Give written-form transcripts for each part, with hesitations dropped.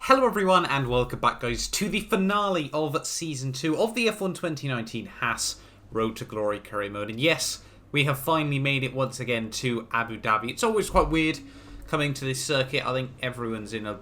Hello everyone and welcome back guys to the finale of Season 2 of the F1 2019 HAAS Road to Glory Career Mode. And yes, we have finally made it once again to Abu Dhabi. It's always quite weird coming to this circuit. I think everyone's in a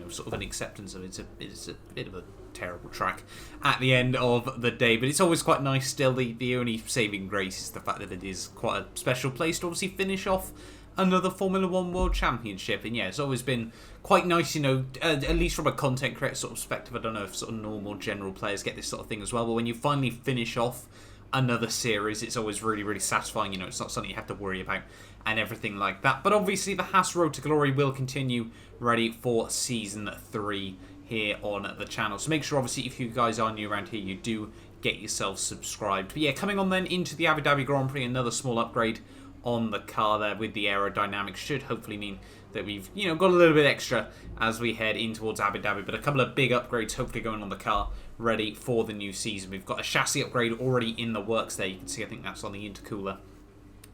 sort of an acceptance of it. It's a bit of a terrible track at the end of the day, but it's always quite nice still. The only saving grace is the fact that it is quite a special place to obviously finish off another Formula 1 World Championship. And yeah, it's always been quite nice, at least from a content creator sort of perspective. I don't know if sort of normal general players get this sort of thing as well, but when you finally finish off another series, it's always really, really satisfying. It's not something you have to worry about and everything like that. But obviously the HAAS Road to Glory will continue ready for Season 3 here on the channel. So make sure, obviously, if you guys are new around here, you do get yourself subscribed. But yeah, coming on then into the Abu Dhabi Grand Prix, another small upgrade on the car there with the aerodynamics should hopefully mean that we've got a little bit extra as we head in towards Abu Dhabi. But a couple of big upgrades hopefully going on the car ready for the new season. We've got a chassis upgrade already in the works there. You can see I think that's on the intercooler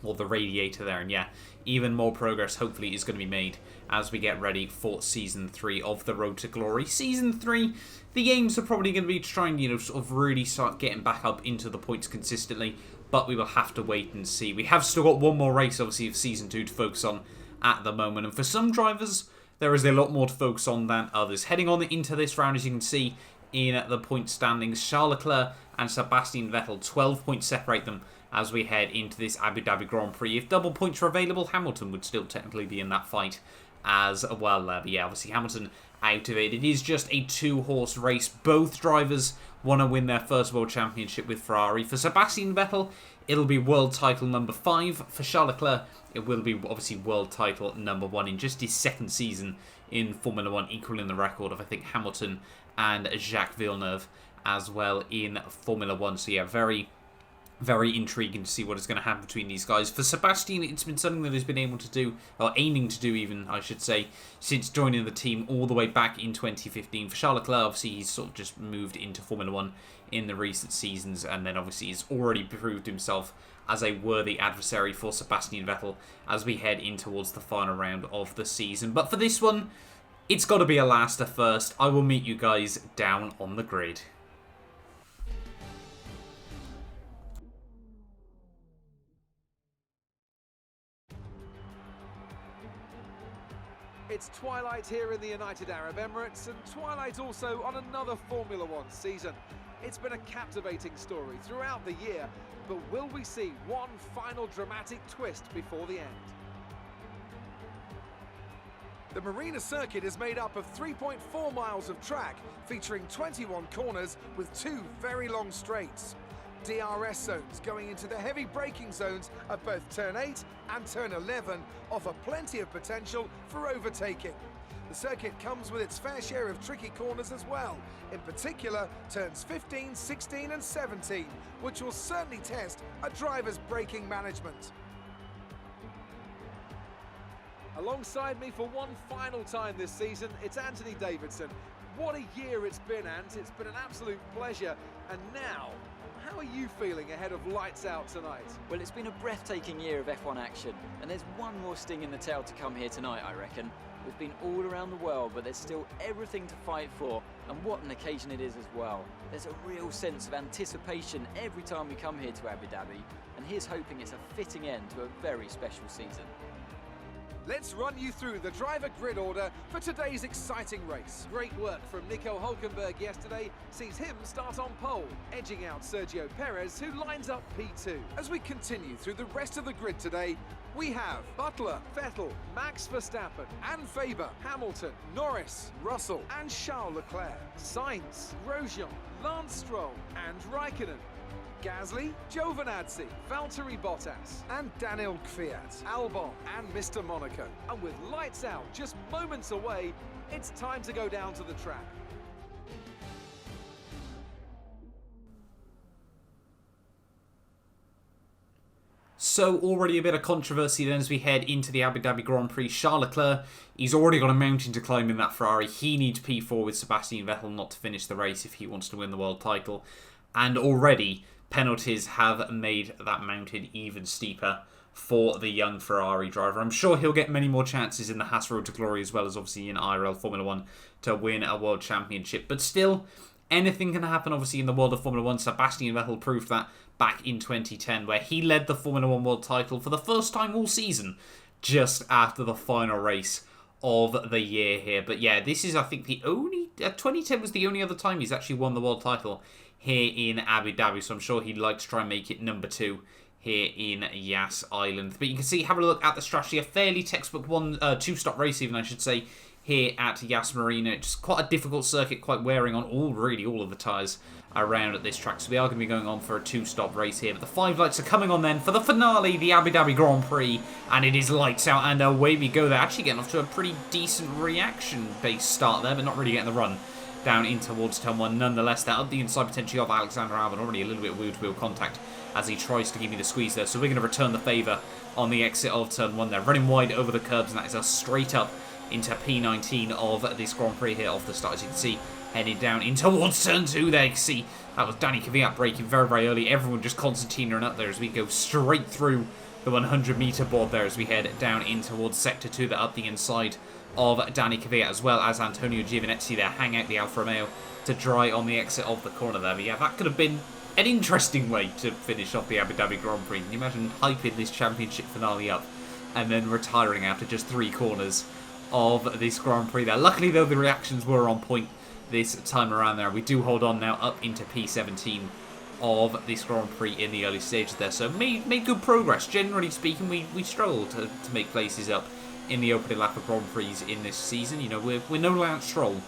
or the radiator there. And yeah, even more progress hopefully is going to be made as we get ready for Season 3 of the Road to Glory. Season 3, the aims are probably going to be to try and sort of really start getting back up into the points consistently, but we will have to wait and see. We have still got one more race, obviously, of Season 2 to focus on at the moment. And for some drivers, there is a lot more to focus on than others. Heading on into this round, as you can see in the point standings, Charles Leclerc and Sebastian Vettel, 12 points separate them as we head into this Abu Dhabi Grand Prix. If double points are available, Hamilton would still technically be in that fight as well. But yeah, obviously Hamilton out of it. It is just a two-horse race. Both drivers want to win their first World Championship with Ferrari. For Sebastian Vettel, it'll be world title number 5. For Charles Leclerc, it will be obviously world title number 1 in just his second season in Formula 1, equaling the record of, I think, Hamilton and Jacques Villeneuve as well in Formula 1. So yeah, very intriguing to see what is going to happen between these guys. For Sebastian, it's been something that he's been able to do, or aiming to do even, I should say, since joining the team all the way back in 2015. For Charles Leclerc, obviously, he's sort of just moved into Formula 1 in the recent seasons, and then obviously he's already proved himself as a worthy adversary for Sebastian Vettel as we head in towards the final round of the season. But for this one, it's got to be a laster first. I will meet you guys down on the grid. It's twilight here in the United Arab Emirates, and twilight also on another Formula 1 season. It's been a captivating story throughout the year, but will we see one final dramatic twist before the end? The Marina circuit is made up of 3.4 miles of track, featuring 21 corners with 2 very long straights. DRS zones going into the heavy braking zones of both Turn 8 and Turn 11 offer plenty of potential for overtaking. The circuit comes with its fair share of tricky corners as well, in particular Turns 15, 16 and 17, which will certainly test a driver's braking management. Alongside me for one final time this season, it's Anthony Davidson. What a year it's been, Ant. It's been an absolute pleasure. And now, how are you feeling ahead of Lights Out tonight? Well, it's been a breathtaking year of F1 action, and there's one more sting in the tail to come here tonight, I reckon. We've been all around the world, but there's still everything to fight for, and what an occasion it is as well. There's a real sense of anticipation every time we come here to Abu Dhabi, and here's hoping it's a fitting end to a very special season. Let's run you through the driver grid order for today's exciting race. Great work from Nico Hülkenberg yesterday sees him start on pole, edging out Sergio Perez, who lines up P2. As we continue through the rest of the grid today, we have Butler, Vettel, Max Verstappen and Faber, Hamilton, Norris, Russell and Charles Leclerc, Sainz, Grosjean, Lance Stroll and Raikkonen, Gasly, Giovinazzi, Valtteri Bottas and Daniel Kvyat, Albon and Mr. Monaco. And with Lights Out just moments away, it's time to go down to the track. So already a bit of controversy then as we head into the Abu Dhabi Grand Prix. Charles Leclerc, he's already got a mountain to climb in that Ferrari. He needs P4 with Sebastian Vettel not to finish the race if he wants to win the world title. And already penalties have made that mountain even steeper for the young Ferrari driver. I'm sure he'll get many more chances in the HAAS Road to Glory as well as obviously in IRL Formula 1 to win a World Championship. But still, anything can happen obviously in the world of Formula 1. Sebastian Vettel proved that back in 2010 where he led the Formula 1 World title for the first time all season just after the final race of the year here. But yeah, this is I think the only... 2010 was the only other time he's actually won the world title here in Abu Dhabi. So I'm sure he'd like to try and make it number 2 here in Yas Island. But you can see, have a look at the strategy, a fairly textbook two-stop race even, I should say, here at Yas Marina. It's quite a difficult circuit, quite wearing on all of the tyres around at this track. So we are going to be going on for a two-stop race here. But the 5 lights are coming on then for the finale, the Abu Dhabi Grand Prix. And it is lights out and away we go. They're actually getting off to a pretty decent reaction-based start there, but not really getting the run down in towards turn 1. Nonetheless, they're up the inside potentially of Alexander Albon. Already a little bit wheel-to-wheel contact as he tries to give me the squeeze there. So we're going to return the favour on the exit of turn 1 there. Running wide over the curbs, and that is us straight up into P19 of this Grand Prix here off the start. As you can see, headed down in towards turn 2 there. You can see that was Danny Kvyat braking very, very early. Everyone just concertinaing up there as we go straight through the 100-metre board there as we head down in towards Sector 2. They're up the inside of Danny Kvyat as well as Antonio Giovinazzi there. Hang out the Alfa Romeo to dry on the exit of the corner there. But yeah, that could have been an interesting way to finish off the Abu Dhabi Grand Prix. Can you imagine hyping this championship finale up and then retiring after just 3 corners of this Grand Prix there? Luckily, though, the reactions were on point this time around there. We do hold on now up into P17 of this Grand Prix in the early stages there. So made good progress. Generally speaking, we struggled to make places up in the opening lap of Grand Prix in this season. You know, we're no Lance Stroll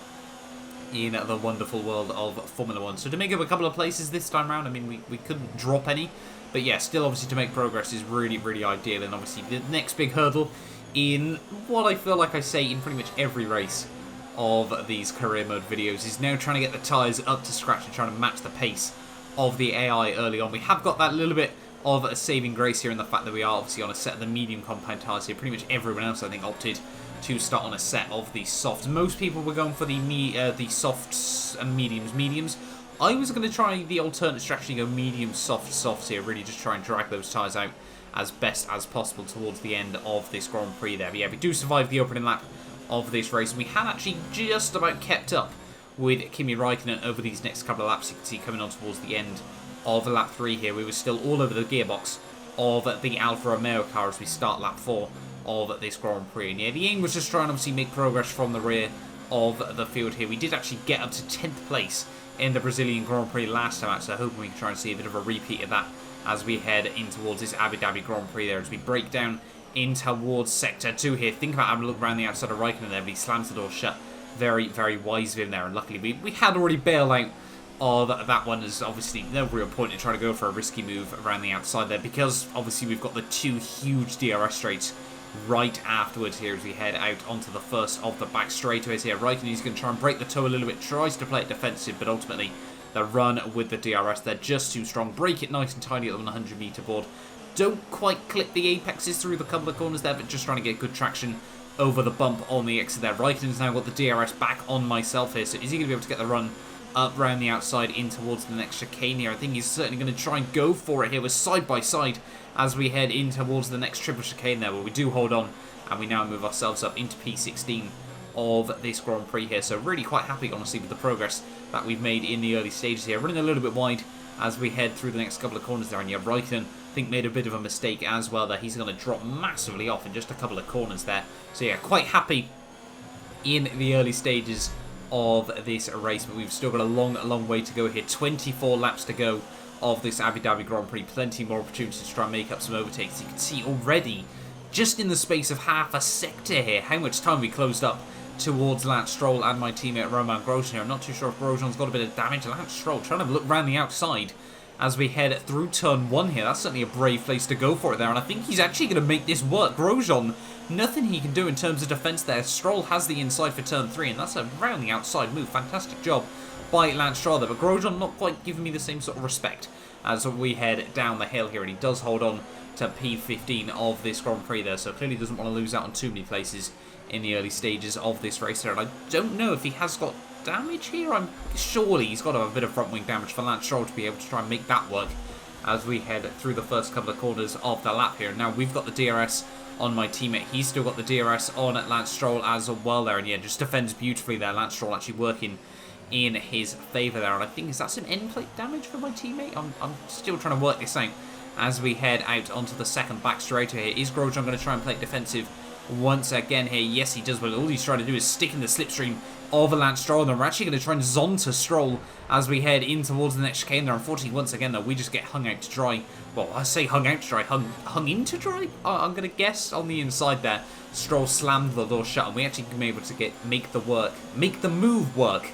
in the wonderful world of Formula 1. So to make up a couple of places this time around, I mean, we couldn't drop any. But yeah, still obviously to make progress is really, really ideal. And obviously the next big hurdle in what I feel like I say in pretty much every race of these career mode videos is now trying to get the tyres up to scratch and trying to match the pace of the AI early on. We have got that little bit of a saving grace here in the fact that we are obviously on a set of the medium compound tyres here. Pretty much everyone else I think opted to start on a set of the softs. Most people were going for the softs and mediums. I was going to try the alternate strategy, go medium softs here, really just try and drag those tyres out as best as possible towards the end of this Grand Prix there. But yeah, we do survive the opening lap of this race, and we had actually just about kept up with Kimi Raikkonen over these next couple of laps. You can see coming on towards the end of lap 3 here, we were still all over the gearbox of the Alfa Romeo car as we start lap 4 of this Grand Prix. And yeah, the aim was just trying to obviously make progress from the rear of the field here. We did actually get up to 10th place in the Brazilian Grand Prix last time out, so hoping we can try and see a bit of a repeat of that as we head in towards this Abu Dhabi Grand Prix there, as we break down in towards Sector 2 here. Think about having a look around the outside of Raikkonen there, but he slams the door shut very, very wise of him there, and luckily we had already bailed out of that one. There's obviously no real point in trying to go for a risky move around the outside there, because obviously we've got the 2 huge DRS straights right afterwards here as we head out onto the first of the back straightaways here. Raikkonen's going to try and break the toe a little bit, tries to play it defensive, but ultimately the run with the DRS, they're just too strong. Break it nice and tidy at the 100-metre board. Don't quite clip the apexes through the couple of corners there, but just trying to get good traction over the bump on the exit there. Raikkonen's now got the DRS back on myself here, so is he going to be able to get the run up round the outside in towards the next chicane here? I think he's certainly going to try and go for it here. We're side by side as we head in towards the next triple chicane there, where we do hold on, and we now move ourselves up into P16 of this Grand Prix here. So really quite happy, honestly, with the progress that we've made in the early stages here. Running a little bit wide as we head through the next couple of corners there, and yeah, Raikkonen, I think, made a bit of a mistake as well there. He's going to drop massively off in just a couple of corners there. So yeah, quite happy in the early stages of this race, but we've still got a long way to go here. 24 laps to go of this Abu Dhabi Grand Prix. Plenty more opportunities to try and make up some overtakes. You can see already, just in the space of half a sector here, how much time we closed up towards Lance Stroll and my teammate Romain Grosjean here. I'm not too sure if Grosjean's got a bit of damage. Lance Stroll trying to look around the outside as we head through turn 1 here. That's certainly a brave place to go for it there, and I think he's actually going to make this work. Grosjean, nothing he can do in terms of defence there. Stroll has the inside for turn 3, and that's a round the outside move. Fantastic job by Lance Stroll there, but Grosjean not quite giving me the same sort of respect as we head down the hill here, and he does hold on to P15 of this Grand Prix there, so clearly doesn't want to lose out on too many places in the early stages of this race here. And I don't know if he has got damage here. I'm surely he's got a bit of front wing damage for Lance Stroll to be able to try and make that work as we head through the first couple of corners of the lap here. Now, we've got the DRS on my teammate. He's still got the DRS on Lance Stroll as well there. And yeah, just defends beautifully there. Lance Stroll actually working in his favour there. And I think, is that some end plate damage for my teammate? I'm still trying to work this out as we head out onto the second back straight here. Is Grosjean going to try and play defensive once again here? Yes, he does, but all he's trying to do is stick in the slipstream of Lance Stroll, and then we're actually going to try and zonta Stroll as we head in towards the next chicane there. Unfortunately, once again, though, we just get hung out to dry. Well, I say hung out to dry, hung in to dry? I'm going to guess on the inside there. Stroll slammed the door shut, and we actually been able to make the move work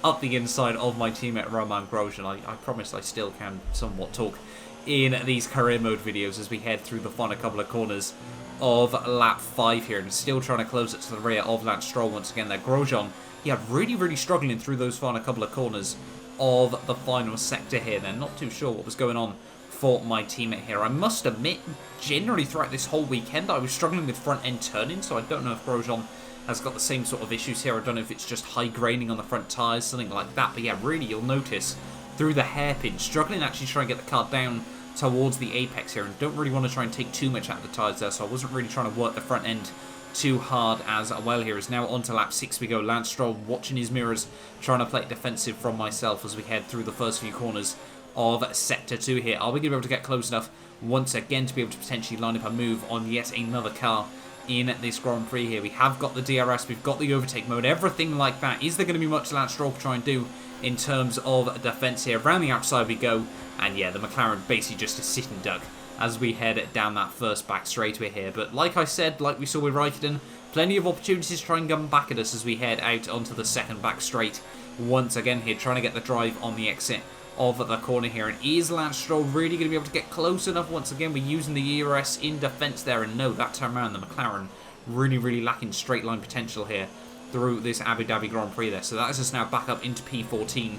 up the inside of my teammate Romain Grosjean. I promise I still can somewhat talk in these career mode videos as we head through the final couple of corners of lap 5 here, and still trying to close it to the rear of Lance Stroll once again there. Grosjean, yeah, really struggling through those final couple of corners of the final sector here. They're not too sure what was going on for my teammate here. I must admit, generally throughout this whole weekend, I was struggling with front end turning, so I don't know if Grosjean has got the same sort of issues here. I don't know if it's just high graining on the front tyres, something like that. But yeah, really, you'll notice through the hairpin, struggling actually trying to get the car down towards the apex here, and don't really want to try and take too much out of the tyres there, so I wasn't really trying to work the front end too hard as well here. Is now on to lap 6 we go. Lance Stroll watching his mirrors, trying to play defensive from myself as we head through the first few corners of Sector 2 here. Are we going to be able to get close enough once again to be able to potentially line up a move on yet another car in this Grand Prix here? We have got the DRS, we've got the overtake mode, everything like that. Is there going to be much Lance Stroll to try and do in terms of defence here? Around the outside we go, and yeah, the McLaren basically just a sit and duck as we head down that first back straightaway here. But like I said, like we saw with Raikkonen, plenty of opportunities to try and come back at us as we head out onto the second back straight once again here, trying to get the drive on the exit of the corner here. And is Lance Stroll really going to be able to get close enough? Once again, we're using the ERS in defence there, and no, that time around the McLaren really lacking straight line potential here through this Abu Dhabi Grand Prix there. So that is us now back up into P14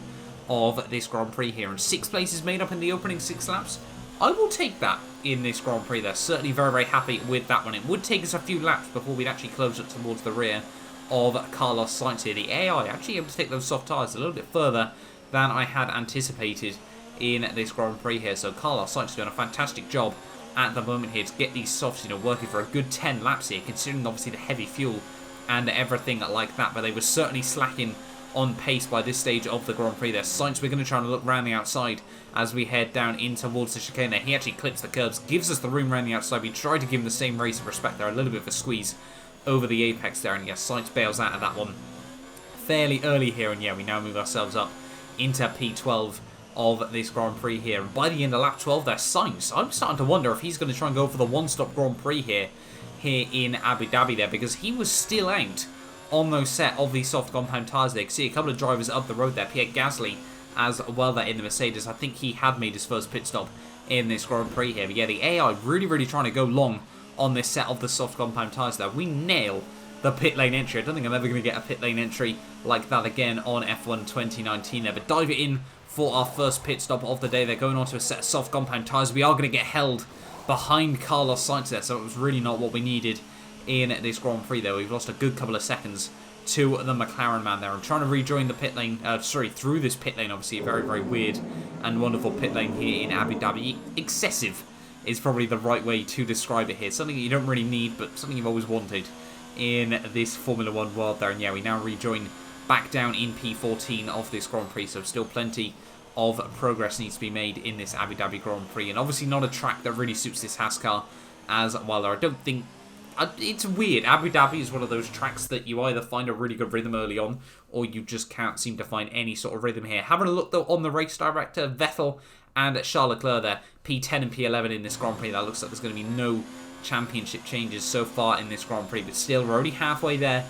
of this Grand Prix here, and 6 places made up in the opening 6 laps. I will take that in this Grand Prix there. Certainly very happy with that one. It would take us a few laps before we'd actually close up towards the rear of Carlos Sainz here. The AI actually able to take those soft tyres a little bit further than I had anticipated in this Grand Prix here. So Carlos Sainz is doing a fantastic job at the moment here to get these softs, working for a good 10 laps here, considering obviously the heavy fuel and everything like that. But they were certainly slacking on pace by this stage of the Grand Prix there. Sainz, we're going to try and look round the outside as we head down in towards the chicane there. He actually clips the curbs, gives us the room round the outside. We tried to give him the same race of respect there, a little bit of a squeeze over the apex there, and yes, Sainz bails out of that one fairly early here, and yeah, we now move ourselves up into P12 of this Grand Prix here. And by the end of lap 12 there, Sainz, I'm starting to wonder if he's going to try and go for the one-stop Grand Prix here in Abu Dhabi there, because he was still out on those set of these soft compound tyres there. You can see a couple of drivers up the road there. Pierre Gasly as well there in the Mercedes. I think he had made his first pit stop in this Grand Prix here. But yeah, the AI really trying to go long on this set of the soft compound tyres there. We nail the pit lane entry. I don't think I'm ever going to get a pit lane entry like that again on F1 2019 there. But dive it in for our first pit stop of the day. They're going on to a set of soft compound tyres. We are going to get held behind Carlos Sainz there, so it was really not what we needed in this Grand Prix there. We've lost a good couple of seconds to the McLaren man there. I'm trying to rejoin the pit lane, through this pit lane, obviously a very weird and wonderful pit lane here in Abu Dhabi. Excessive is probably the right way to describe it here. Something that you don't really need, but something you've always wanted in this Formula 1 world there. And yeah, we now rejoin back down in P14 of this Grand Prix, so still plenty of progress needs to be made in this Abu Dhabi Grand Prix, and obviously not a track that really suits this HAAS car as well. I don't think... It's weird. Abu Dhabi is one of those tracks that you either find a really good rhythm early on, or you just can't seem to find any sort of rhythm here. Having a look, though, on the race director, VETTEL and Charles Leclerc there, P10 and P11 in this Grand Prix. That looks like there's going to be no championship changes so far in this Grand Prix, but still, we're only halfway there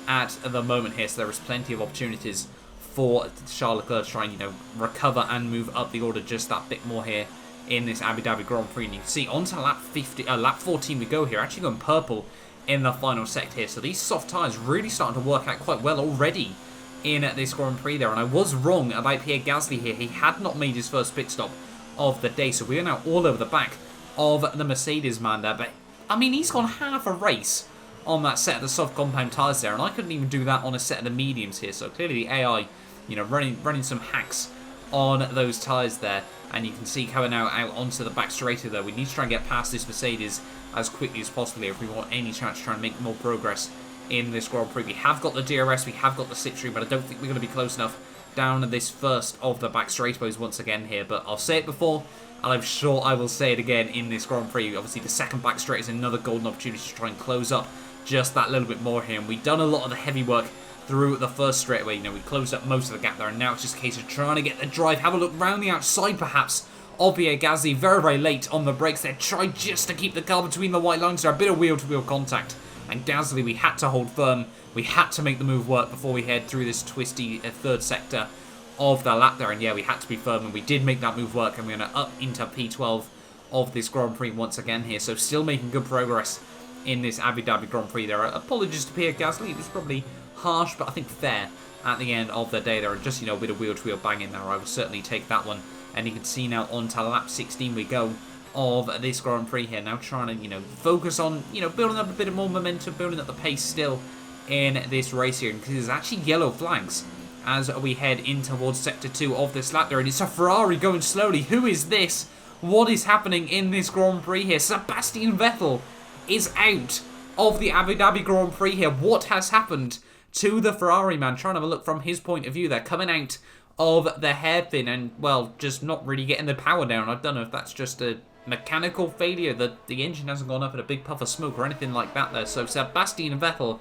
at the moment here, so there is plenty of opportunities for Charles Leclerc to try and, recover and move up the order just that bit more here in this Abu Dhabi Grand Prix. And you can see onto lap 14 we go here, actually going purple in the final sector here. So these soft tyres really starting to work out quite well already in this Grand Prix there. And I was wrong about Pierre Gasly here. He had not made his first pit stop of the day, so we are now all over the back of the Mercedes man there. But I mean, he's gone half a race on that set of the soft compound tyres there, and I couldn't even do that on a set of the mediums here. So clearly the AI, running some hacks on those tyres there. And you can see coming out onto the back straighter there. We need to try and get past this Mercedes as quickly as possible if we want any chance to try and make more progress in this Grand Prix. We have got the DRS, we have got the slipstream, but I don't think we're going to be close enough down this first of the back straightaways once again here. But I'll say it before, and I'm sure I will say it again in this Grand Prix. Obviously, the second back straight is another golden opportunity to try and close up just that little bit more here. And we've done a lot of the heavy work through the first straightaway. You know, we closed up most of the gap there, and now it's just a case of trying to get the drive. Have a look round the outside, perhaps, of Pierre Gasly. Very, very late on the brakes there. Tried just to keep the car between the white lines there. A bit of wheel-to-wheel contact. And Gasly, we had to hold firm. We had to make the move work before we head through this twisty third sector of the lap there. And yeah, we had to be firm, and we did make that move work. And we're going to up into P12 of this Grand Prix once again here. So still making good progress in this Abu Dhabi Grand Prix there. Apologies to Pierre Gasly. It was probably harsh, but I think fair at the end of the day there. Just, you know, a bit of wheel-to-wheel banging there. I will certainly take that one. And you can see now onto lap 16 we go of this Grand Prix here. Now trying to, you know, focus on, you know, building up a bit of more momentum, building up the pace still in this race here. Because there's actually yellow flags as we head in towards Sector 2 of this lap there. And it's a Ferrari going slowly. Who is this? What is happening in this Grand Prix here? Sebastian Vettel is out of the Abu Dhabi Grand Prix here. What has happened to the Ferrari man? Trying to have a look from his point of view there. Coming out of the hairpin and, well, just not really getting the power down. I don't know if that's just a mechanical failure, that the engine hasn't gone up in a big puff of smoke or anything like that there. So Sebastian Vettel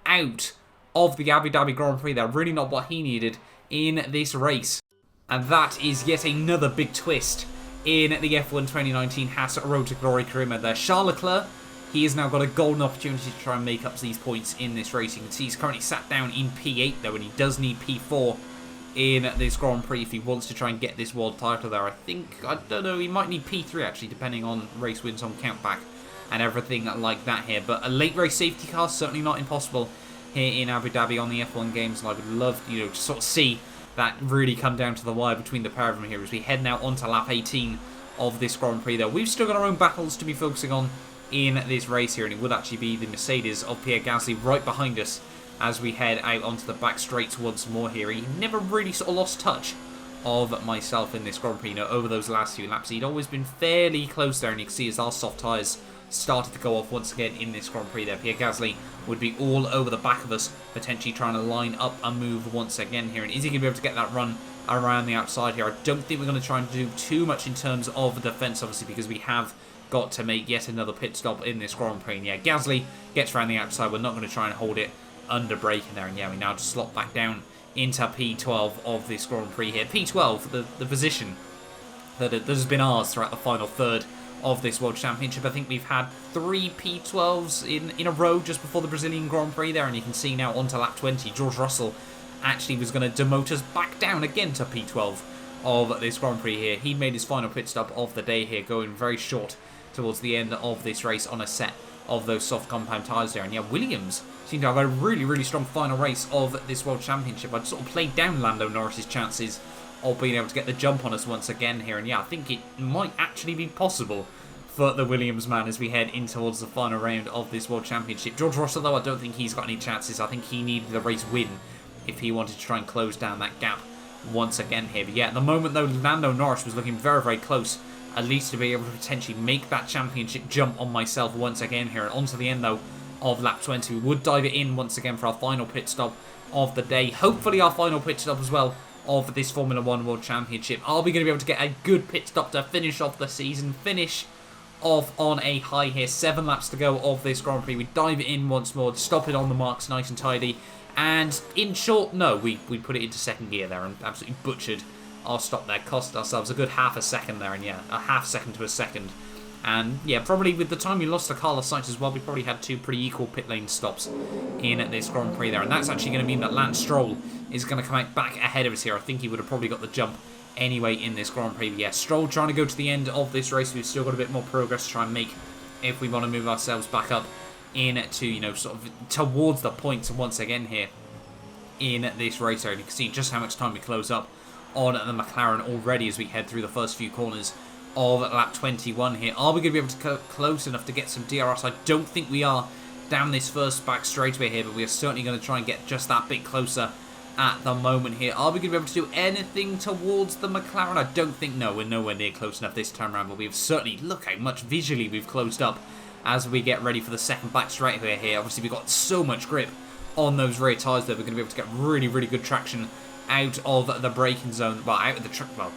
out of the Abu Dhabi Grand Prix there. Really not what he needed in this race. And that is yet another big twist in the F1 2019 HAAS Road to Glory career mode there. Charles Leclerc, he has now got a golden opportunity to try and make up these points in this race. You can see he's currently sat down in P8 though, and he does need P4 in this Grand Prix if he wants to try and get this world title there. I don't know, he might need P3 actually, depending on race wins on countback and everything like that here. But a late race safety car, certainly not impossible here in Abu Dhabi on the F1 games. And I would love, you know, to sort of see that really come down to the wire between the pair of them here as we head now onto lap 18 of this Grand Prix there. We've still got our own battles to be focusing on in this race here, and it would actually be the Mercedes of Pierre Gasly right behind us as we head out onto the back straights once more here. He never really sort of lost touch of myself in this Grand Prix, you know, over those last few laps. He'd always been fairly close there, and you can see as our soft tyres started to go off once again in this Grand Prix there. Pierre Gasly would be all over the back of us, potentially trying to line up a move once again here. And is he going to be able to get that run around the outside here? I don't think we're going to try and do too much in terms of defence, obviously, because we have got to make yet another pit stop in this Grand Prix. And yeah, Gasly gets around the outside. We're not going to try and hold it under braking there. And yeah, we now just slot back down into P12 of this Grand Prix here. P12, the position that has been ours throughout the final third of this World Championship. I think we've had 3 P12s in a row just before the Brazilian Grand Prix there. And you can see now onto lap 20, George Russell actually was going to demote us back down again to P12 of this Grand Prix here. He made his final pit stop of the day here, going very short towards the end of this race on a set of those soft compound tyres there. And yeah, Williams seemed to have a really, really strong final race of this World Championship. I'd sort of played down Lando Norris's chances of being able to get the jump on us once again here. And yeah, I think it might actually be possible for the Williams man as we head in towards the final round of this World Championship. George Russell, though, I don't think he's got any chances. I think he needed the race win if he wanted to try and close down that gap once again here. But yeah, at the moment, though, Lando Norris was looking very, very close, at least to be able to potentially make that championship jump on myself once again here. And onto the end, though, of lap 20. We would dive it in once again for our final pit stop of the day. Hopefully our final pit stop as well of this Formula 1 World Championship. Are we going to be able to get a good pit stop to finish off the season? Finish off on a high here. 7 laps to go of this Grand Prix. We dive it in once more, stop it on the marks nice and tidy. And in short, no, we put it into second gear there and absolutely butchered our stop there. Cost ourselves a good half a second there, and yeah, a half second to a second. And yeah, probably with the time we lost to Carlos Sainz as well, we probably had 2 pretty equal pit lane stops in this Grand Prix there. And that's actually going to mean that Lance Stroll is going to come out back ahead of us here. I think he would have probably got the jump anyway in this Grand Prix. But yeah, Stroll trying to go to the end of this race. We've still got a bit more progress to try and make if we want to move ourselves back up into, you know, sort of towards the points once again here in this race here. And you can see just how much time we close up on the McLaren already as we head through the first few corners of lap 21 here. Are we going to be able to go close enough to get some DRS? I don't think we are down this first back straightaway here, but we are certainly going to try and get just that bit closer at the moment here. Are we going to be able to do anything towards the McLaren? I don't think, no, we're nowhere near close enough this time around, but we've certainly, look how much visually we've closed up as we get ready for the second back straight here. Obviously, we've got so much grip on those rear tyres that we're going to be able to get really, really good traction out of the braking zone, well,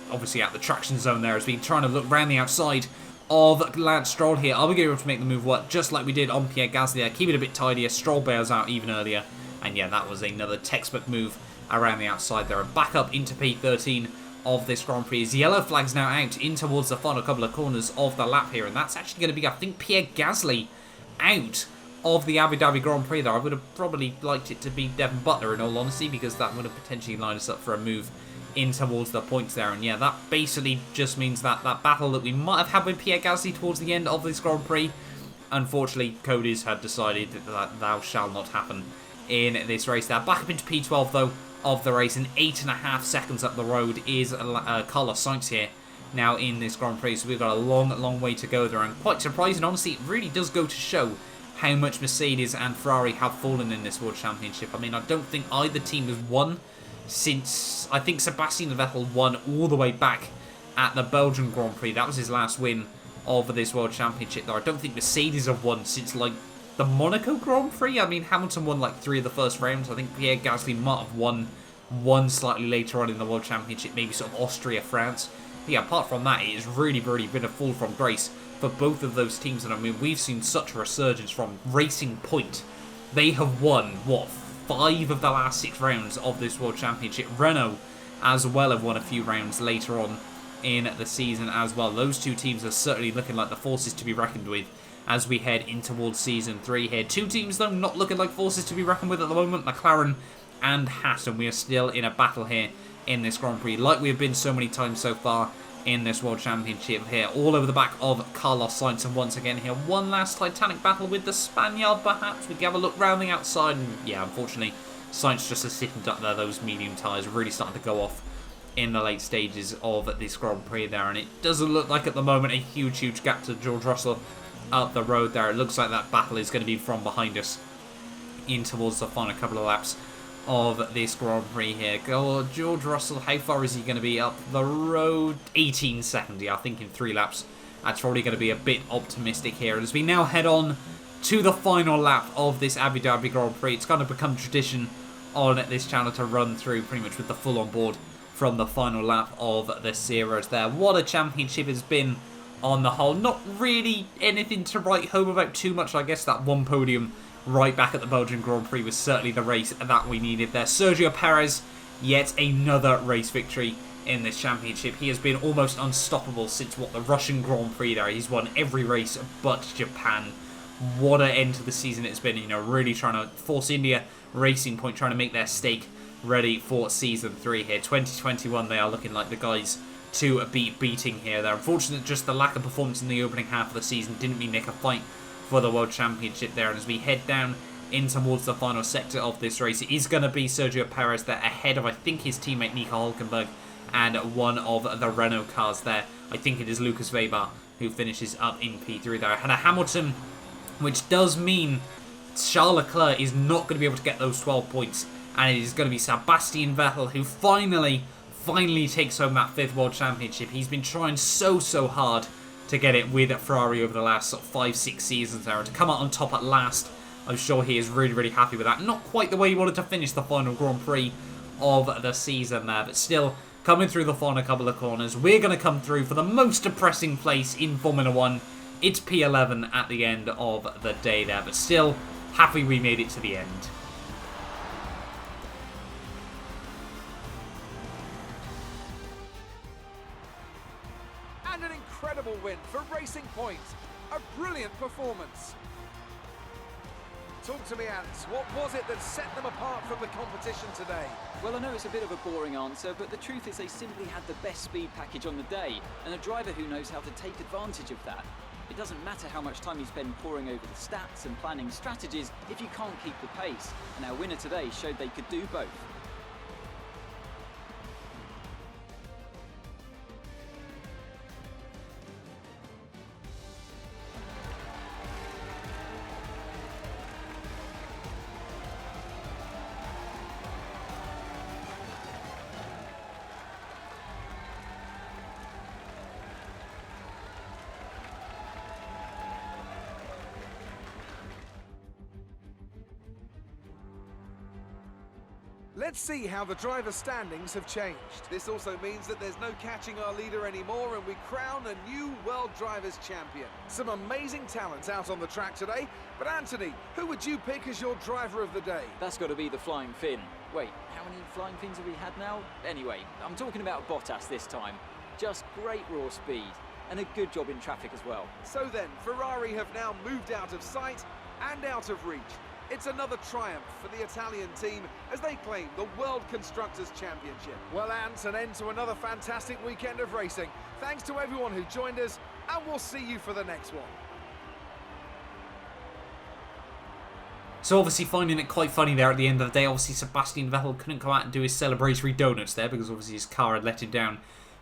obviously out of the traction zone there, as we trying to look around the outside of Lance Stroll here. Are we going to be able to make the move work just like we did on Pierre Gasly there? Keep it a bit tidier. Stroll bails out even earlier, and yeah, that was another textbook move around the outside there. And back up into P13 of this Grand Prix. His yellow flag's now out in towards the final couple of corners of the lap here, and that's actually going to be, I think, Pierre Gasly out of the Abu Dhabi Grand Prix there. I would have probably liked it to be Devon Butler in all honesty, because that would have potentially lined us up for a move in towards the points there. And yeah, that basically just means that that battle that we might have had with Pierre Gasly towards the end of this Grand Prix, unfortunately, Cody's had decided that thou shall not happen in this race there. Back up into P12 though of the race, and 8.5 seconds up the road is Carlos Sainz here now in this Grand Prix. So we've got a long way to go there, and quite surprising, honestly, it really does go to show how much Mercedes and Ferrari have fallen in this World Championship. I mean, I don't think either team has won since, I think Sebastian Vettel won all the way back at the Belgian Grand Prix. That was his last win of this World Championship though. I don't think Mercedes have won since like the Monaco Grand Prix. I mean, Hamilton won like 3 of the first rounds. I think Pierre Gasly might have won one slightly later on in the World Championship, maybe sort of Austria, France. But yeah, apart from that, it has really been a fall from grace for both of those teams. And I mean, we've seen such a resurgence from Racing Point. They have won, what, 5 of the last 6 rounds of this World Championship. Renault as well have won a few rounds later on in the season as well. Those two teams are certainly looking like the forces to be reckoned with as we head in towards Season 3 here. 2 teams, though, not looking like forces to be reckoned with at the moment, McLaren and HAAS, and we are still in a battle here in this Grand Prix, like we have been so many times so far in this World Championship here. All over the back of Carlos Sainz, and once again here, one last titanic battle with the Spaniard, perhaps. We can have a look round the outside, and yeah, unfortunately, Sainz just is sitting up there. Those medium tyres really starting to go off in the late stages of this Grand Prix there, and it doesn't look like at the moment a huge gap to George Russell up the road there. It looks like that battle is going to be from behind us in towards the final couple of laps of this Grand Prix here. Go, George Russell, how far is he going to be up the road? 18 seconds, yeah, I think in 3 laps. That's probably going to be a bit optimistic here. As we now head on to the final lap of this Abu Dhabi Grand Prix, it's going to become tradition on this channel to run through pretty much with the full on board from the final lap of the series there. What a championship it's been on the whole. Not really anything to write home about too much. I guess that one podium right back at the Belgian Grand Prix was certainly the race that we needed there. Sergio Perez, yet another race victory in this championship. He has been almost unstoppable since, what, the Russian Grand Prix there. He's won every race but Japan. What an end to the season it's been. You know, really trying to force India Racing Point, trying to make their stake ready for Season 3 here. 2021, they are looking like the guys to be beating here. They're unfortunate just the lack of performance in the opening half of the season didn't mean they could fight for the World Championship there. And as we head down in towards the final sector of this race, it is going to be Sergio Perez there ahead of, I think, his teammate Nico Hülkenberg and one of the Renault cars there. I think it is Lucas Weber who finishes up in P3 there. And a Hamilton, which does mean Charles Leclerc is not going to be able to get those 12 points. And it is going to be Sebastian Vettel who finally takes home that 5th World Championship. He's been trying so hard to get it with Ferrari over the last sort of 5-6 seasons there. And to come out on top at last, I'm sure he is really happy with that. Not quite the way he wanted to finish the final Grand Prix of the season there, but still coming through the final couple of corners. We're going to come through for the most depressing place in Formula 1. It's P11 at the end of the day there, but still happy we made it to the end. And an incredible win for Racing Point. A brilliant performance. Talk to me, Ants. What was it that set them apart from the competition today? Well, I know it's a bit of a boring answer, but the truth is they simply had the best speed package on the day, and a driver who knows how to take advantage of that. It doesn't matter how much time you spend poring over the stats and planning strategies if you can't keep the pace, and our winner today showed they could do both. Let's see how the driver standings have changed. This also means that there's no catching our leader anymore, and we crown a new World Drivers' Champion. Some amazing talents out on the track today, but Anthony, who would you pick as your driver of the day? That's got to be the Flying Finn. Wait, how many Flying Fins have we had now? Anyway, I'm talking about Bottas this time. Just great raw speed, and a good job in traffic as well. So then, Ferrari have now moved out of sight and out of reach. It's another triumph for the Italian team as they claim the World Constructors' Championship. Well, Ant, an end to another fantastic weekend of racing. Thanks to everyone who joined us, and we'll see you for the next one. So obviously finding it quite funny there at the end of the day. Obviously Sebastian Vettel couldn't come out and do his celebratory donuts there because obviously his car had let him down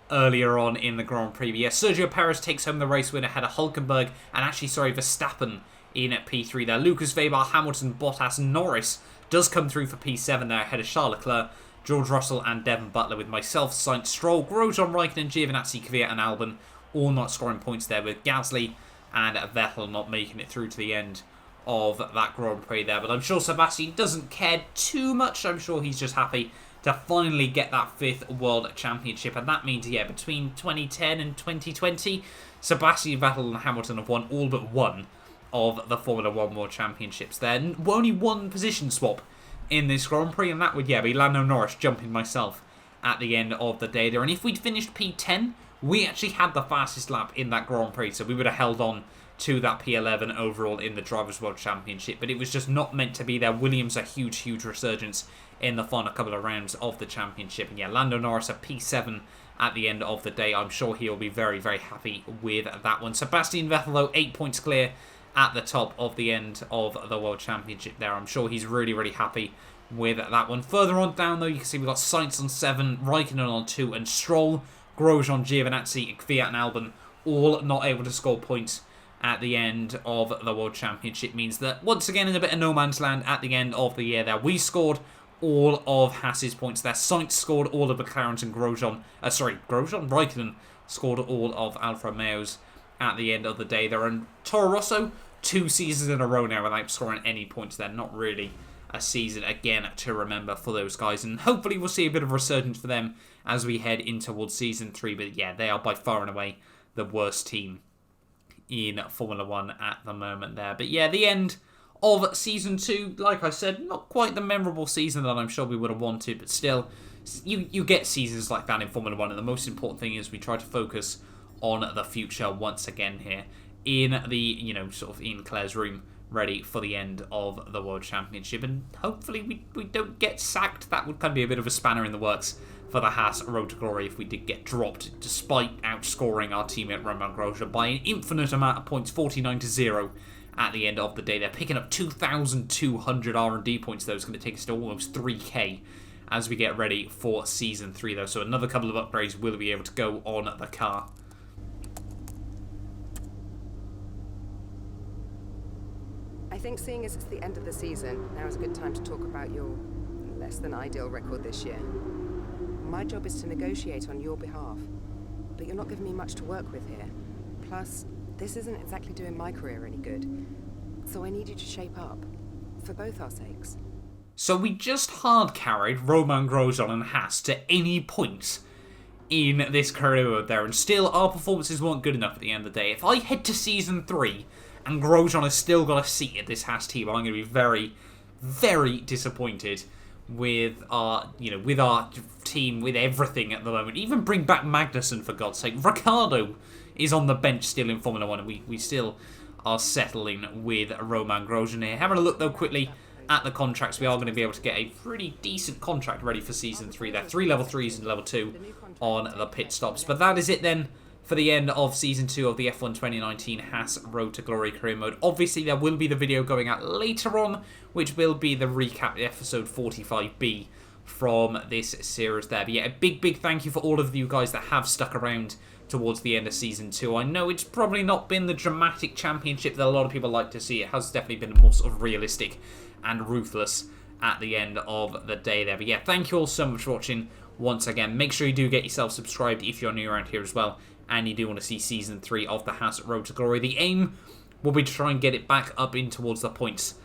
earlier on in the Grand Prix. But yeah, Sergio Perez takes home the race win ahead of Hülkenberg and actually, Verstappen in at P3 there. Lucas, Weber, Hamilton, Bottas, Norris does come through for P7 there ahead of Charles Leclerc, George Russell and Devon Butler, with myself, Sainz, Stroll, Grosjean, Raikkonen, Giovinazzi, Kvyat and Albon all not scoring points there, with Gasly and Vettel not making it through to the end of that Grand Prix there. But I'm sure Sebastian doesn't care too much. I'm sure he's just happy to finally get that 5th World Championship, and that means, yeah, between 2010 and 2020, Sebastian Vettel and Hamilton have won all but one of the Formula 1 World Championships there. Only one position swap in this Grand Prix, and that would, yeah, be Lando Norris jumping myself at the end of the day there. And if we'd finished P10, we actually had the fastest lap in that Grand Prix, so we would have held on to that P11 overall in the Drivers' World Championship, but it was just not meant to be there. Williams a huge resurgence in the final couple of rounds of the championship. And yeah, Lando Norris at P7 at the end of the day. I'm sure he'll be very happy with that one. Sebastian Vettel, though, 8 points clear at the top of the end of the World Championship there. I'm sure he's really happy with that one. Further on down, though, you can see we've got Sainz on 7, Raikkonen on 2, and Stroll, Grosjean, Giovinazzi, Kvyat and Albon all not able to score points at the end of the World Championship. Means that, once again, in a bit of no man's land at the end of the year there, we scored all of Haas's points there. Sainz scored all of McLaren's, and Raikkonen scored all of Alfa Romeo's at the end of the day there. And Toro Rosso, 2 seasons in a row now without scoring any points there. Not really a season, again, to remember for those guys. And hopefully we'll see a bit of resurgence for them as we head in towards Season 3. But yeah, they are by far and away the worst team in Formula 1 at the moment there. But yeah, the end of Season 2, like I said, not quite the memorable season that I'm sure we would have wanted, but still, you get seasons like that in Formula 1, and the most important thing is we try to focus on the future once again here in the, sort of in Claire's room, ready for the end of the World Championship. And hopefully we don't get sacked. That would kind of be a bit of a spanner in the works for the Haas Road to Glory if we did get dropped, despite outscoring our teammate Romain Grosjean by an infinite amount of points, 49-0 at the end of the day. They're picking up 2,200 R&D points, though. It's going to take us to almost 3k as we get ready for Season 3, though. So another couple of upgrades will be able to go on the car. I think seeing as it's the end of the season, now is a good time to talk about your less than ideal record this year. My job is to negotiate on your behalf, but you're not giving me much to work with here. Plus, this isn't exactly doing my career any good, so I need you to shape up, for both our sakes. So we just hard carried Romain Grosjean and Haas to any point in this career mode there, and still our performances weren't good enough at the end of the day. If I head to Season 3 and Grosjean has still got a seat at this Haas team, I'm going to be very disappointed with our, with our team, with everything at the moment. Even bring back Magnussen, for God's sake. Ricciardo is on the bench still in Formula 1, and we still are settling with Romain Grosjean here. Having a look, though, quickly at the contracts, we are going to be able to get a pretty decent contract ready for Season 3. There are 3 level 3s and level 2 on the pit stops. But that is it then for the end of Season 2 of the F1 2019 Haas Road to Glory Career Mode. Obviously, there will be the video going out later on, which will be the recap episode 45B from this series there. But yeah, a big thank you for all of you guys that have stuck around towards the end of Season 2. I know it's probably not been the dramatic championship that a lot of people like to see. It has definitely been more sort of realistic and ruthless at the end of the day there. But yeah, thank you all so much for watching once again. Make sure you do get yourself subscribed if you're new around here as well, and you do want to see Season 3 of the Haas Road to Glory. The aim will be to try and get it back up in towards the points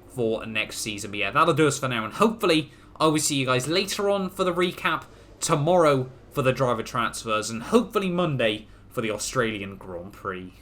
for next season. But yeah, that'll do us for now, and hopefully I will see you guys later on for the recap, tomorrow for the driver transfers, and hopefully Monday for the Australian Grand Prix.